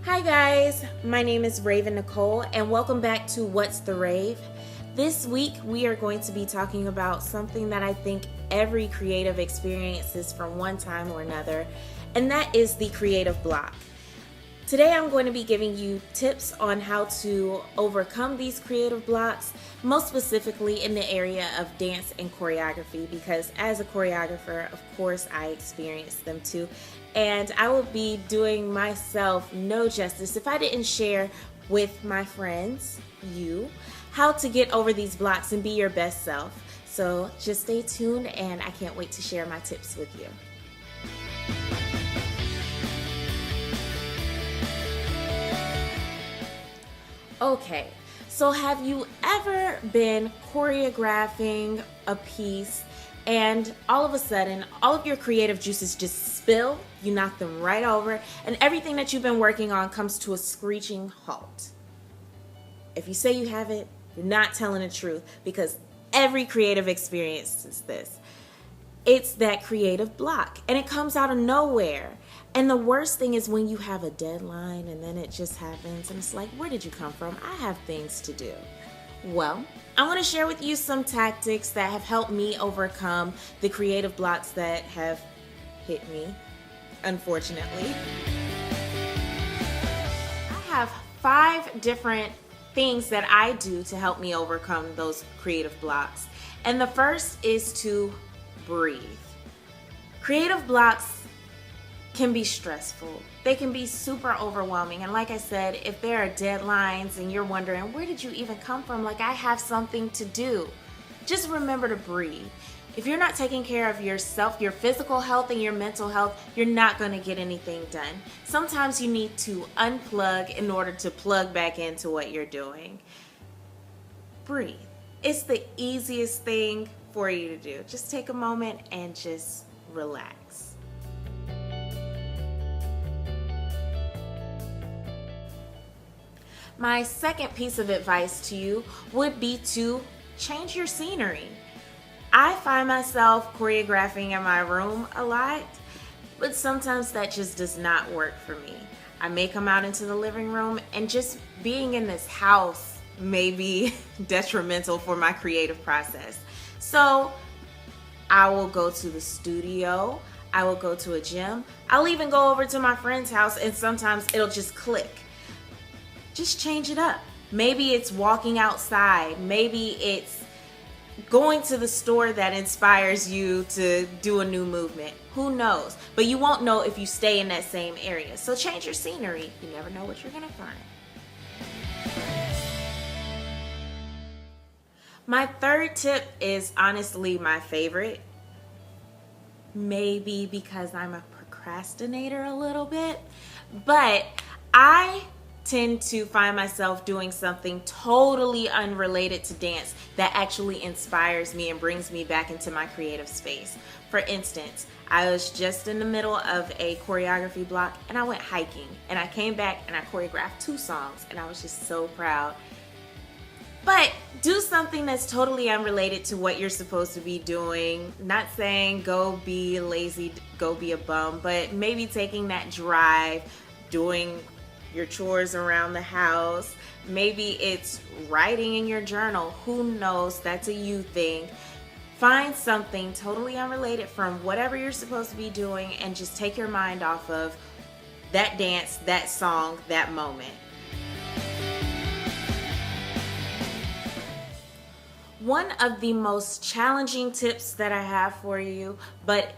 Hi guys, my name is Rave and Nicole, and welcome back to What's the Rave? This week we are going to be talking about something that I think every creative experiences from one time or another, and that is the creative block. Today I'm going to be giving you tips on how to overcome these creative blocks, most specifically in the area of dance and choreography, because as a choreographer, of course, I experience them too. And I would be doing myself no justice if I didn't share with my friends, you, how to get over these blocks and be your best self. So just stay tuned, and I can't wait to share my tips with you. Okay, so have you ever been choreographing a piece and all of a sudden all of your creative juices just spill, you knock them right over, and everything that you've been working on comes to a screeching halt? If you say you haven't, you're not telling the truth, because every creative experience is this. It's that creative block, and it comes out of nowhere. And the worst thing is when you have a deadline and then it just happens, and it's like, where did you come from? I have things to do. Well, I want to share with you some tactics that have helped me overcome the creative blocks that have hit me, unfortunately. I have 5 different things that I do to help me overcome those creative blocks. And the first is to breathe. Creative blocks can be stressful. They can be super overwhelming. And like I said, if there are deadlines and you're wondering, where did you even come from? Like, I have something to do. Just remember to breathe. If you're not taking care of yourself, your physical health and your mental health, you're not going to get anything done. Sometimes you need to unplug in order to plug back into what you're doing. Breathe. It's the easiest thing for you to do. Just take a moment and just relax. My second piece of advice to you would be to change your scenery. I find myself choreographing in my room a lot, but sometimes that just does not work for me. I may come out into the living room, and just being in this house may be detrimental for my creative process. So I will go to the studio, I will go to a gym, I'll even go over to my friend's house, and sometimes it'll just click. Just change it up. Maybe it's walking outside. Maybe it's going to the store that inspires you to do a new movement. Who knows? But you won't know if you stay in that same area. So change your scenery. You never know what you're going to find. My third tip is honestly my favorite. Maybe because I'm a procrastinator a little bit, but I tend to find myself doing something totally unrelated to dance that actually inspires me and brings me back into my creative space. For instance, I was just in the middle of a choreography block and I went hiking, and I came back and I choreographed 2 songs, and I was just so proud. But do something that's totally unrelated to what you're supposed to be doing. Not saying go be lazy, go be a bum, but maybe taking that drive, doing your chores around the house. Maybe it's writing in your journal. Who knows? That's a you thing. Find something totally unrelated from whatever you're supposed to be doing, and just take your mind off of that dance, that song, that moment. One of the most challenging tips that I have for you, but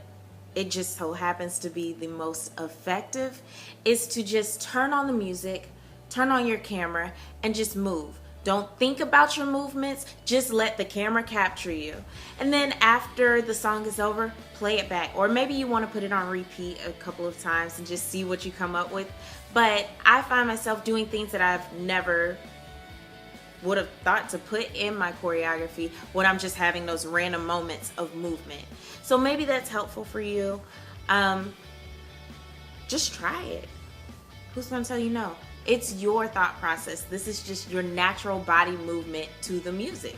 it just so happens to be the most effective, is to just turn on the music, turn on your camera, and just move. Don't think about your movements, just let the camera capture you. And then after the song is over, play it back. Or maybe you want to put it on repeat a couple of times and just see what you come up with. But I find myself doing things that I've never would have thought to put in my choreography when I'm just having those random moments of movement. So maybe that's helpful for you. Just try it. Who's going to tell you no? It's your thought process. This is just your natural body movement to the music.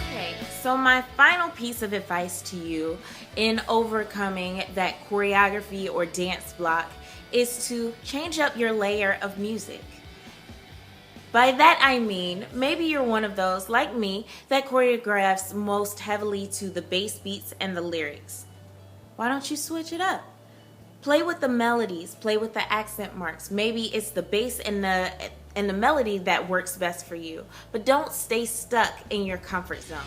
Okay, so my final piece of advice to you in overcoming that choreography or dance block is to change up your layer of music. By that I mean, maybe you're one of those, like me, that choreographs most heavily to the bass beats and the lyrics. Why don't you switch it up? Play with the melodies, play with the accent marks. Maybe it's the bass and the melody that works best for you, but don't stay stuck in your comfort zone.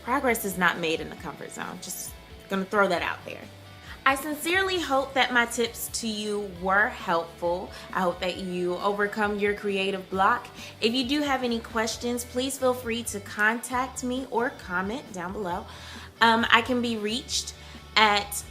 Progress is not made in the comfort zone. Just gonna throw that out there. I sincerely hope that my tips to you were helpful. I hope that you overcome your creative block. If you do have any questions, please feel free to contact me or comment down below. I can be reached at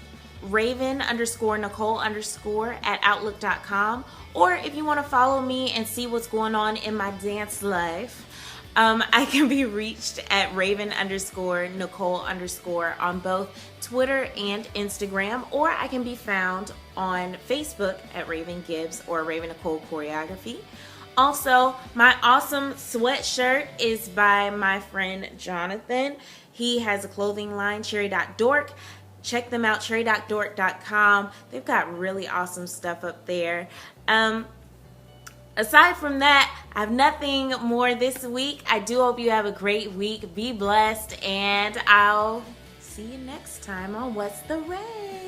raven_Nicole_ or if you want to follow me and see what's going on in my dance life, I can be reached at raven_Nicole_ on both Twitter and Instagram, or I can be found on Facebook at Raven Gibbs or Raven Nicole Choreography. Also, my awesome sweatshirt is by my friend Jonathan. He has a clothing line, cherry.dork. Check them out, cherry.dork.com. They've got really awesome stuff up there. Aside from that, I have nothing more this week. I do hope you have a great week. Be blessed, and I'll see you next time on What's the Rave?